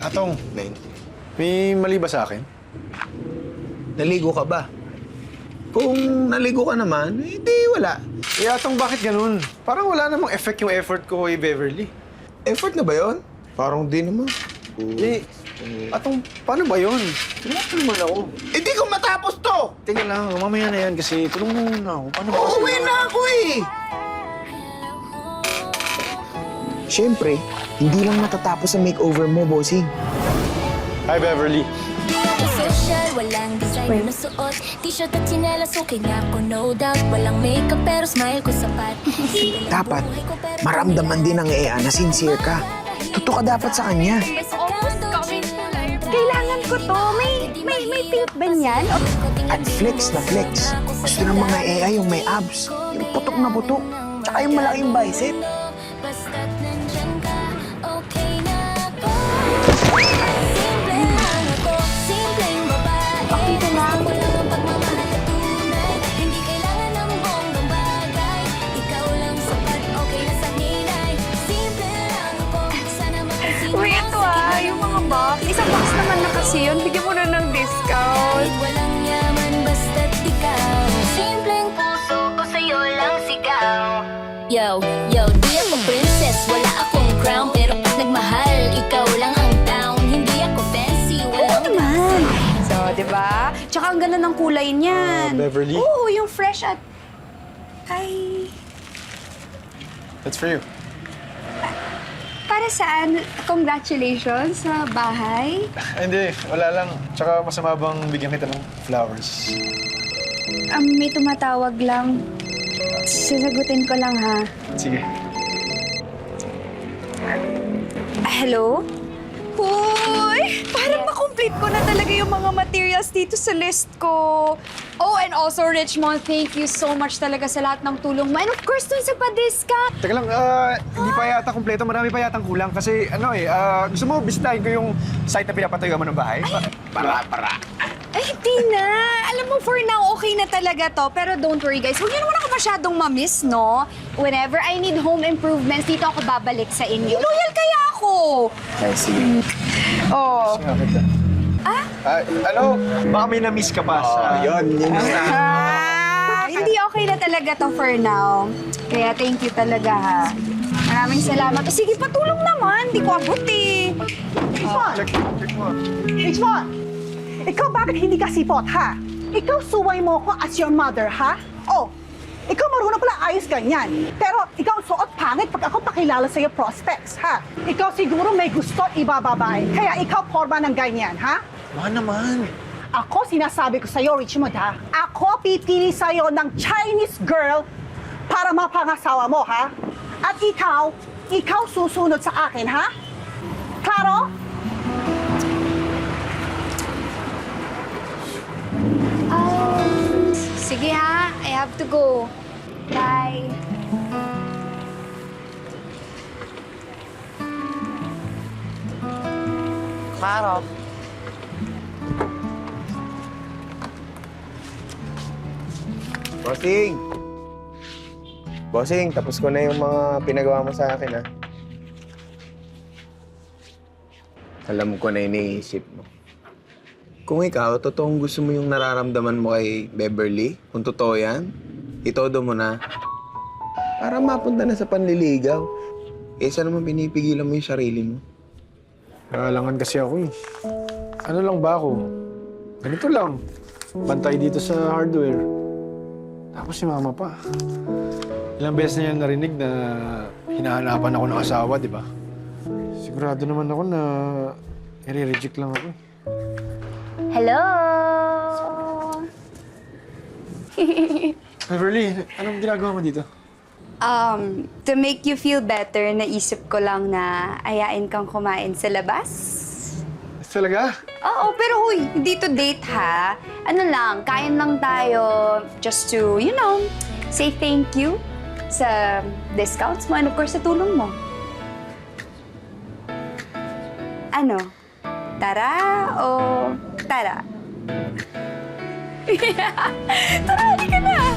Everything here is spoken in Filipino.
Atong, 9. may mali ba sa akin? Naligo ka ba? Kung naligo ka naman, hindi wala. Eh, Atong, bakit ganun? Parang wala namang effect yung effort ko kay Beverly. Effort na ba yon? Parang di naman. Eh, Atong, paano ba yun? Tulungan naman ako. Hindi ko matapos to! Teka lang, mamaya na yan kasi tulungan mo muna ako. Paano ba kasi? Uuwi na ako eh! Siyempre, hindi lang matatapos ang makeover mo, bossing. Hi, Beverly. Social, walang design na suot. T-shirt at tsinelas, okay na ako, no doubt. Walang makeup pero smile ko sapat. Dapat, maramdaman din ng EA na sincere ka. Totoo ka dapat sa kanya. Kailangan ko to. May pink ba niyan? At flex na flex. Gusto ng mga EA yung may abs, yung putok na putok, tsaka yung malaking bicep. Basta't nandyan ka, okay na ako. Simple lang ako, simpleng babae. Okay ka lang. Gusto ko lang ang pagmamahal at tunay. Hindi kailangan ng bonggang bagay. Ikaw lang sapat, okay na sa hinay. Simple lang ako, sana mapansin mo. Wait, yung mga box. Isang box naman na kasi yun. Bigyan mo na ng discount. Kahit walang yaman, basta't ikaw. Simpleng puso ko sa'yo lang sigaw. Yo, di ako princess, wala akong crown. Pero pag nagmahal, ikaw lang ang down. Hindi ako fancy, walang Naman. So, di ba? Tsaka ang ganda ng kulay niyan. Beverly. Oo, yung fresh at... Ay... That's for you. Para saan? Congratulations sa bahay. Hindi, wala lang. Tsaka masama bang bigyan kita ng flowers? May tumatawag lang. Sasagutin ko lang, ha? Sige. Hello? Hoy! Parang makomplete ko na talaga yung mga materials dito sa list ko. Oh, and also, Richmond, thank you so much talaga sa lahat ng tulong mo. And of course, dun sa pa-discount. Teka lang, hindi pa yata kumpleto. Marami pa yatang kulang kasi gusto mo bisitahin ko yung site na pinapatayuan mo ng bahay? Para. Ay, hindi na. Alam mo, for now, okay na talaga to. Pero don't worry, guys. Huwag niyo naman ako masyadong ma-miss, no? Whenever I need home improvements, dito ako babalik sa inyo. Loyal kaya ako. Ay, sige. Oh. Ano? Baka may na-miss ka pa sa... Yun gusto. Hindi okay na talaga to for now. Kaya thank you talaga, ha. Maraming salamat. O, sige, patulong naman. Hindi ko abot, eh. Check mo. Richmond! Ikaw bakit hindi ka sipot, ha? Ikaw suway mo ko as your mother, ha? Oh, ikaw marunong pala ayos ganyan. Pero ikaw suot pangit pag ako pakilala sa'yo prospects, ha? Ikaw siguro may gusto ibababae. Kaya ikaw forma ng ganyan, ha? Baka naman. Ako sinasabi ko sa'yo, Richmond, ha? Ako pipili sa'yo ng Chinese girl para mapangasawa mo, ha? At ikaw susunod sa akin, ha? Klaro? Sige, ha. I have to go. Bye. Klaro. Bossing! Bossing, tapos ko na yung mga pinagawa mo sa akin, ha? Alam ko na iniisip mo. Kung ikaw, totoong gusto mo yung nararamdaman mo kay Beverly, kung totoo yan, itodo mo na. Para mapunta na sa panliligaw. Eh, saan naman pinipigilan mo yung sarili mo? Nakalangan kasi ako eh. Ano lang ba ako? Ganito lang. Bantay dito sa hardware. Tapos si mama pa. Ilang beses na yan narinig na hinahanapan ako ng asawa, di ba? Sigurado naman ako na i-reject lang ako. Hello! Beverly, anong ginagawa mo dito? To make you feel better, naisip ko lang na ayain kang kumain sa labas. Talaga? Oo, pero huy, hindi to date, ha? Ano lang, kain lang tayo just to, say thank you sa discounts mo and of course sa tulong mo. Ano? Tara o tara? Tara, halika na!